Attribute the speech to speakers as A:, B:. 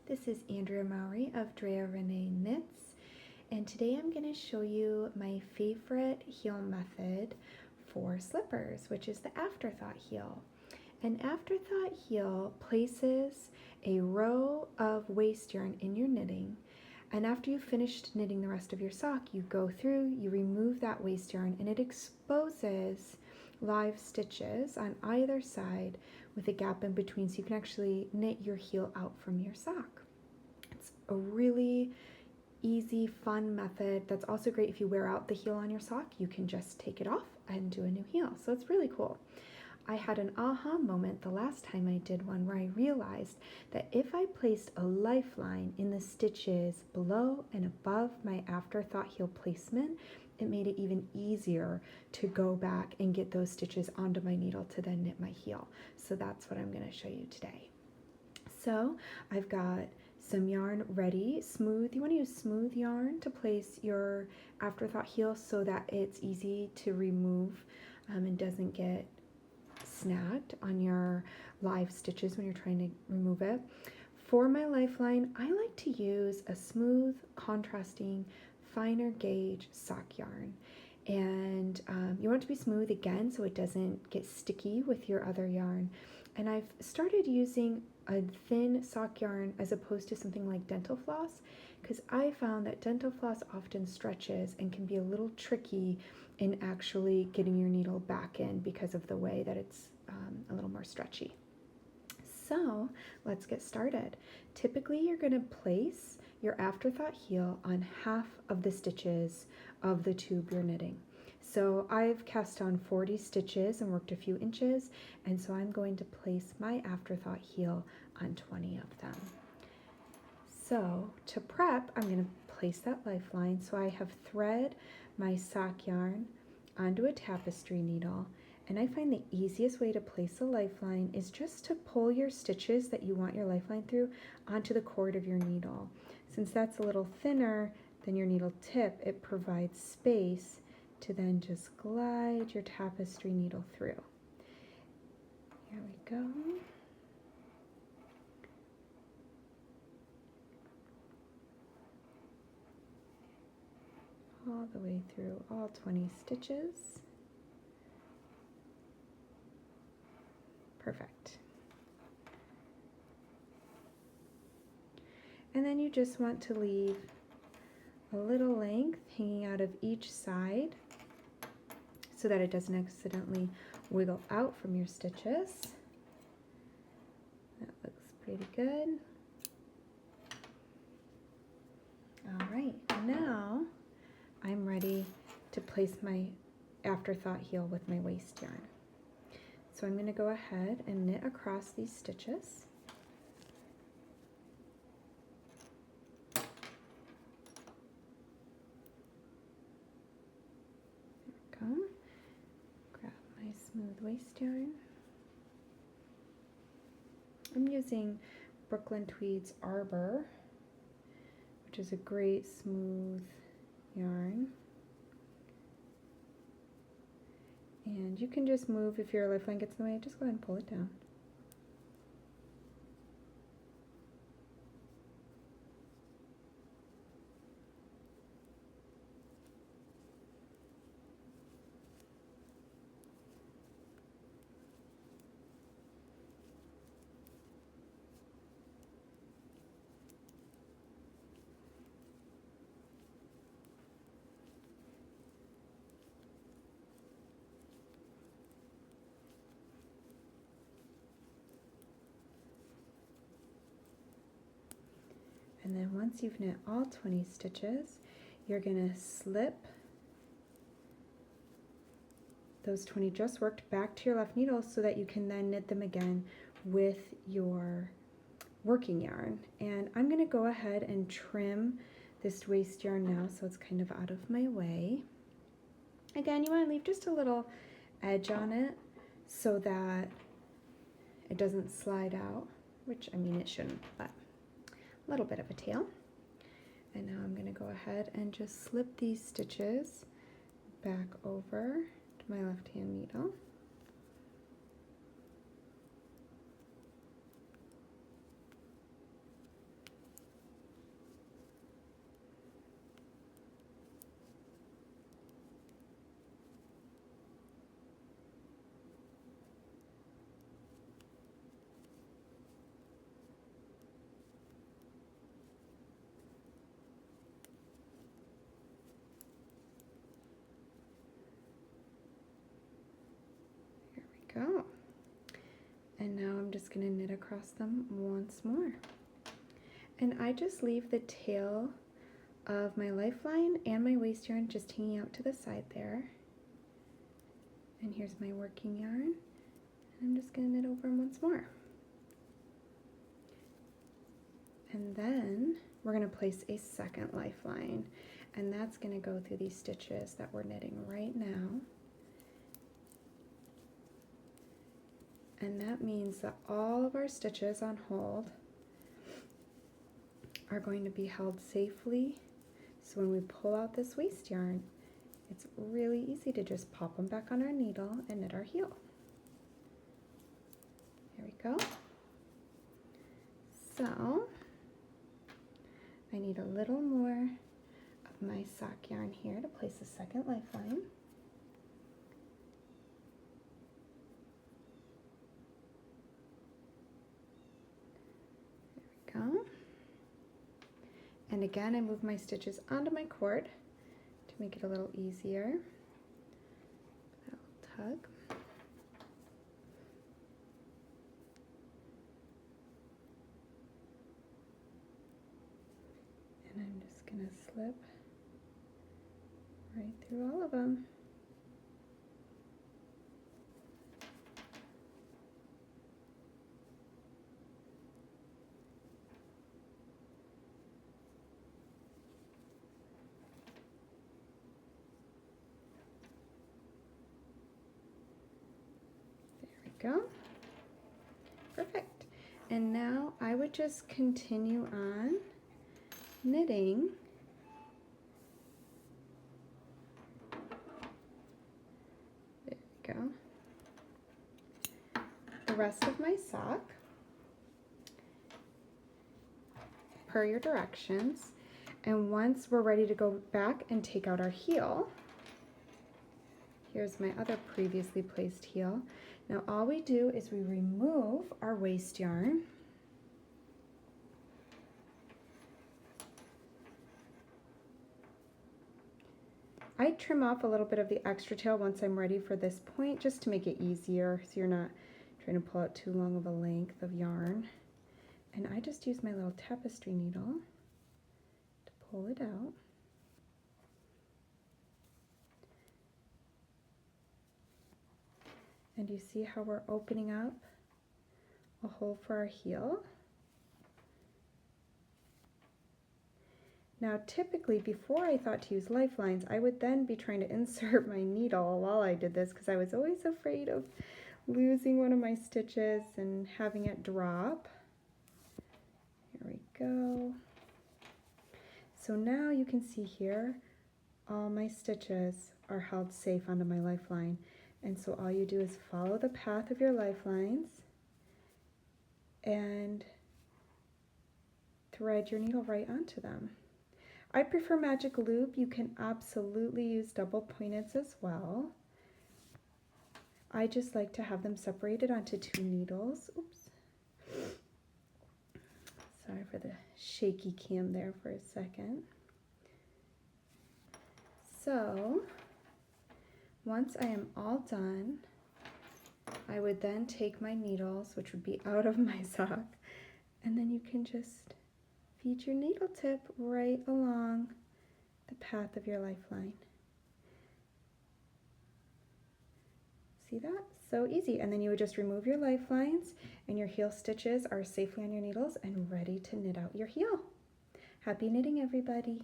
A: This is Andrea Mowry of Drea Renee Knits, and today I'm going to show you my favorite heel method for slippers, which is the Afterthought heel. An Afterthought heel places a row of waste yarn in your knitting, and after you've finished knitting the rest of your sock, you go through, you remove that waste yarn, and it exposes live stitches on either side with a gap in between, so you can actually knit your heel out from your sock. It's a really easy, fun method that's also great if you wear out the heel on your sock. You can just take it off and do a new heel, so it's really cool. I had an aha moment the last time I did one where I realized that if I placed a lifeline in the stitches below and above my Afterthought heel placement, it made it even easier to go back and get those stitches onto my needle to then knit my heel. So that's what I'm going to show you today. So I've got some yarn ready, smooth. You want to use smooth yarn to place your Afterthought heel so that it's easy to remove and doesn't get snagged on your live stitches when you're trying to remove it. For my lifeline, I like to use a smooth, contrasting, finer gauge sock yarn. And you want it to be smooth again so it doesn't get sticky with your other yarn. And I've started using a thin sock yarn as opposed to something like dental floss, because I found that dental floss often stretches and can be a little tricky in actually getting your needle back in because of the way that it's a little more stretchy. So let's get started. Typically you're going to place your Afterthought heel on half of the stitches of the tube you're knitting. So I've cast on 40 stitches and worked a few inches, and so I'm going to place my Afterthought heel on 20 of them. So to prep, I'm going to place that lifeline. So I have thread my sock yarn onto a tapestry needle, and I find the easiest way to place a lifeline is just to pull your stitches that you want your lifeline through onto the cord of your needle. Since that's a little thinner than your needle tip, it provides space to then just glide your tapestry needle through. Here we go. All the way through all 20 stitches. Perfect. And then you just want to leave a little length hanging out of each side so that it doesn't accidentally wiggle out from your stitches. That looks pretty good. All right, now I'm ready to place my Afterthought heel with my waste yarn. So I'm going to go ahead and knit across these stitches. There we go. Grab my smooth waste yarn. I'm using Brooklyn Tweed's Arbor, which is a great smooth yarn. And you can just move, if your lifeline gets in the way, just go ahead and pull it down. And then once you've knit all 20 stitches, you're going to slip those 20 just worked back to your left needle so that you can then knit them again with your working yarn. And I'm going to go ahead and trim this waste yarn now so it's kind of out of my way. Again, you want to leave just a little edge on it so that it doesn't slide out, which I mean it shouldn't, but a little bit of a tail. And now I'm going to go ahead and just slip these stitches back over to my left hand needle. going to knit across them once more. And I just leave the tail of my lifeline and my waste yarn just hanging out to the side there. And here's my working yarn. And I'm just going to knit over them once more. And then we're going to place a second lifeline, and that's going to go through these stitches that we're knitting right now. And that means that all of our stitches on hold are going to be held safely. So when we pull out this waste yarn, it's really easy to just pop them back on our needle and knit our heel. There we go. So I need a little more of my sock yarn here to place a second lifeline. There we go. And again, I move my stitches onto my cord to make it a little easier. A little tug. And I'm just going to slip right through all of them. Go. Perfect. And now I would just continue on knitting there we go, the rest of my sock per your directions. And once we're ready to go back and take out our heel, here's my other previously placed heel. Now all we do is we remove our waste yarn. I trim off a little bit of the extra tail once I'm ready for this point, just to make it easier so you're not trying to pull out too long of a length of yarn. And I just use my little tapestry needle to pull it out. And you see how we're opening up a hole for our heel? Now typically before I thought to use lifelines, I would then be trying to insert my needle while I did this because I was always afraid of losing one of my stitches and having it drop. Here we go. So now you can see here, all my stitches are held safe onto my lifeline. And so all you do is follow the path of your lifelines and thread your needle right onto them. I prefer magic loop. You can absolutely use double pointeds as well. I just like to have them separated onto two needles. Oops. Sorry for the shaky cam there for a second. So once I am all done, I would then take my needles, which would be out of my sock, and then you can just feed your needle tip right along the path of your lifeline. See that? So easy. And then you would just remove your lifelines and your heel stitches are safely on your needles and ready to knit out your heel. Happy knitting, everybody.